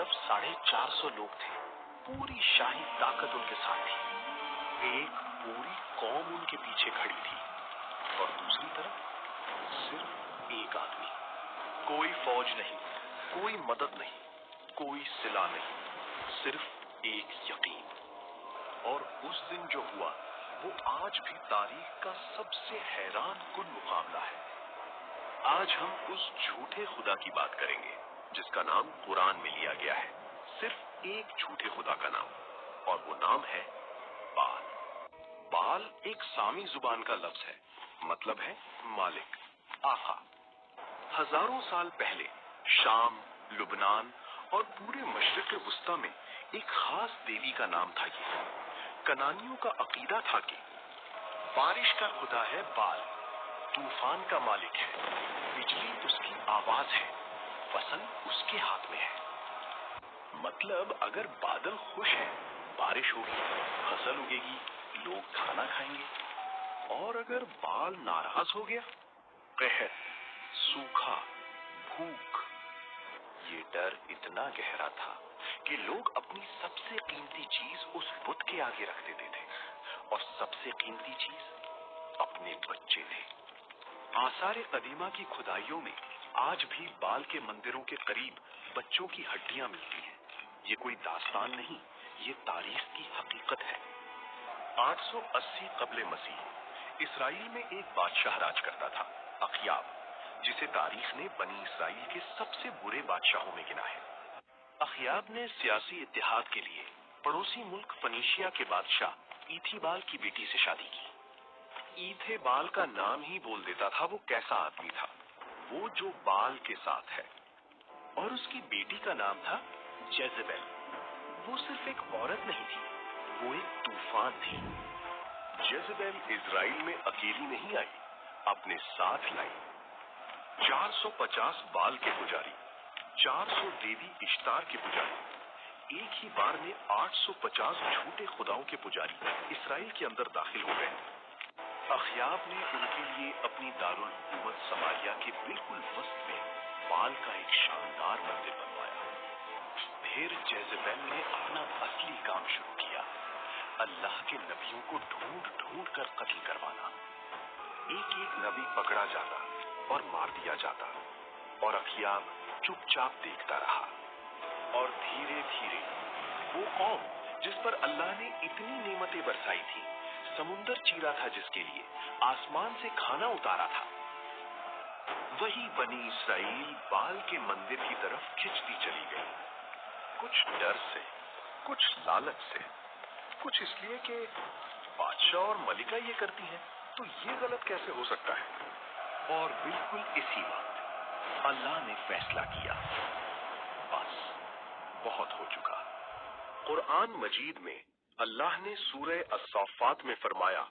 तरफ 450 लोग थे, पूरी शाही ताकत उनके साथ थी। एक पूरी कौम उनके पीछे खड़ी थी और दूसरी तरफ सिर्फ एक आदमी। कोई फौज नहीं, कोई मदद नहीं, कोई सिला नहीं, सिर्फ एक यकीन। और उस दिन जो हुआ वो आज भी तारीख का सबसे हैरान कुन मुकाबला है। आज हम उस झूठे खुदा की बात करेंगे जिसका नाम कुरान में लिया गया है, सिर्फ एक झूठे खुदा का नाम, और वो नाम है बाल। बाल एक सामी जुबान का लफ्ज है, मतलब है मालिक, आका। हजारों साल पहले शाम, लुबनान और पूरे मशरिक वुस्ता में एक खास देवी का नाम था। ये कनानियों का अकीदा था कि बारिश का खुदा है बाल, तूफान का मालिक है, बिजली उसकी आवाज है, फसल उसके हाथ में है। मतलब अगर बादल खुश है, बारिश होगी, फसल उगेगी, लोग खाना खाएंगे। और अगर बाल नाराज हो गया, कहर, सूखा, भूख। ये डर इतना गहरा था कि लोग अपनी सबसे कीमती चीज उस बुत के आगे रख देते थे, और सबसे कीमती चीज अपने बच्चे थे। आसारे कदीमा की खुदाइयों में आज भी बाल के मंदिरों के करीब बच्चों की हड्डियां मिलती हैं। ये कोई दास्तान नहीं, ये तारीख की हकीकत है। 880 कब्ले मसीह इसराइल में एक बादशाह राज करता था, अखयाब, जिसे तारीख ने बनी इसराइल के सबसे बुरे बादशाहों में गिना है। अखयाब ने सियासी इत्तेहाद के लिए पड़ोसी मुल्क फनीशिया के बादशाह ईथीबाल की बेटी से शादी की। ईथेबाल का नाम ही बोल देता था वो कैसा आदमी था, वो जो बाल के साथ है। और उसकी बेटी का नाम था जेजेबेल। वो सिर्फ एक औरत नहीं थी, वो एक तूफान थी। जेजेबेल इजराइल में अकेली नहीं आई, अपने साथ लाई 450 बाल के पुजारी, 400 देवी इश्तार के पुजारी। एक ही बार में 850 झूठे खुदाओं के पुजारी इसराइल के अंदर दाखिल हो गए। अखयाब ने उनके लिए अपनी दारुल हुकूमत समारिया के बिल्कुल वस्त में बाल का एक शानदार मंदिर बनवाया। फिर जेजेबेल ने अपना असली काम शुरू किया, अल्लाह के नबियों को ढूंढ ढूंढ कर कत्ल करवाना। एक एक नबी पकड़ा जाता और मार दिया जाता, और अखयाब चुपचाप देखता रहा। और धीरे धीरे वो कौम जिस पर अल्लाह ने इतनी नेमतें बरसाई थी, समुंदर चीरा था जिसके लिए, आसमान से खाना उतारा था, वही बनी इसराइल बाल के मंदिर की तरफ खिंचती चली गई। कुछ डर से, कुछ लालच से, कुछ इसलिए कि बादशाह और मलिका ये करती हैं, तो ये गलत कैसे हो सकता है। और बिल्कुल इसी वक्त अल्लाह ने फैसला किया, बस बहुत हो चुका। कुरान मजीद में अल्लाह ने सूरह अस्साफात में फरमाया,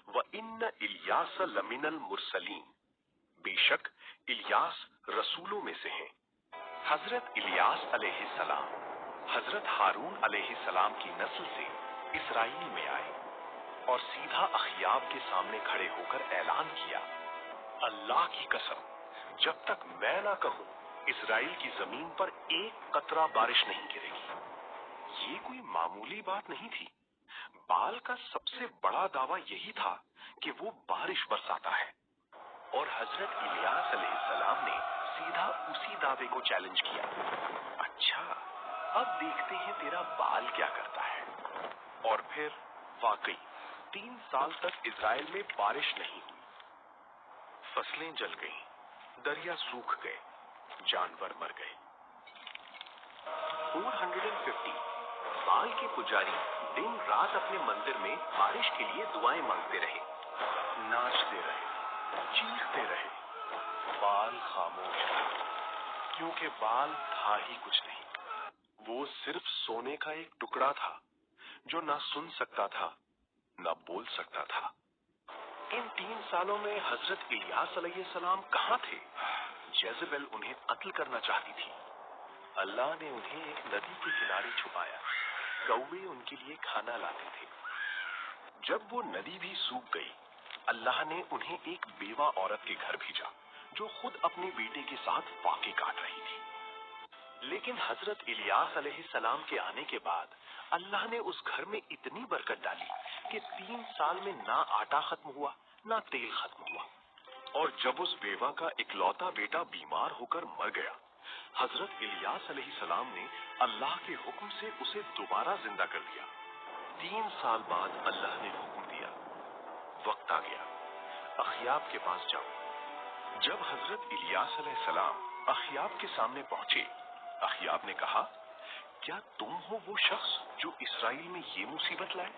व इन्न इलियास लमिनल मुरसलीन, बेशक इलियास रसूलों में से हैं। हजरत इलियास अलैहिस्सलाम हजरत हारून अलैहिस्सलाम की नस्ल से इसराइल में आए और सीधा अखयाब के सामने खड़े होकर ऐलान किया, अल्लाह की कसम, जब तक मैं ना कहूं इसराइल की जमीन पर एक कतरा बारिश नहीं गिरेगी। ये कोई मामूली बात नहीं थी। बाल का सबसे बड़ा दावा यही था कि वो बारिश बरसाता है, और हजरत इलियास अलैहिस्सलाम ने सीधा उसी दावे को चैलेंज किया। अच्छा, अब देखते हैं तेरा बाल क्या करता है। और फिर वाकई 3 साल तक इजराइल में बारिश नहीं हुई। फसलें जल गईं, दरिया सूख गए, जानवर मर गए। 450 बाल के पुजारी दिन रात अपने मंदिर में बारिश के लिए दुआएं मांगते रहे, नाचते रहे, चीखते रहे। बाल खामोश था, क्योंकि बाल था ही कुछ नहीं। वो सिर्फ सोने का एक टुकड़ा था जो ना सुन सकता था, ना बोल सकता था। इन 3 सालों में हजरत इलियास अलैहिस्सलाम कहां थे? जेजेबेल उन्हें कत्ल करना चाहती थी। अल्लाह ने उन्हें एक नदी के किनारे छुपाया, कौवे उनके लिए खाना लाते थे। जब वो नदी भी सूख गई, अल्लाह ने उन्हें एक बेवा औरत के घर भेजा जो खुद अपने बेटे के साथ फाके काट रही थी। लेकिन हजरत इलियास अलैहिस्सलाम के आने के बाद अल्लाह ने उस घर में इतनी बरकत डाली कि 3 साल में ना आटा खत्म हुआ, ना तेल खत्म हुआ। और जब उस बेवा का इकलौता बेटा बीमार होकर मर गया, हजरत इलियास अलैहिस्सलाम ने अल्लाह के हुक्म से उसे दोबारा जिंदा कर दिया। 3 साल बाद अल्लाह ने हुक्म दिया, वक्त आ गया, अखयाब के पास जाओ। जब हजरत इलियास अलैहिस्सलाम अखयाब के सामने पहुंचे, अखयाब ने कहा, क्या तुम हो वो शख्स जो इसराइल में ये मुसीबत लाए?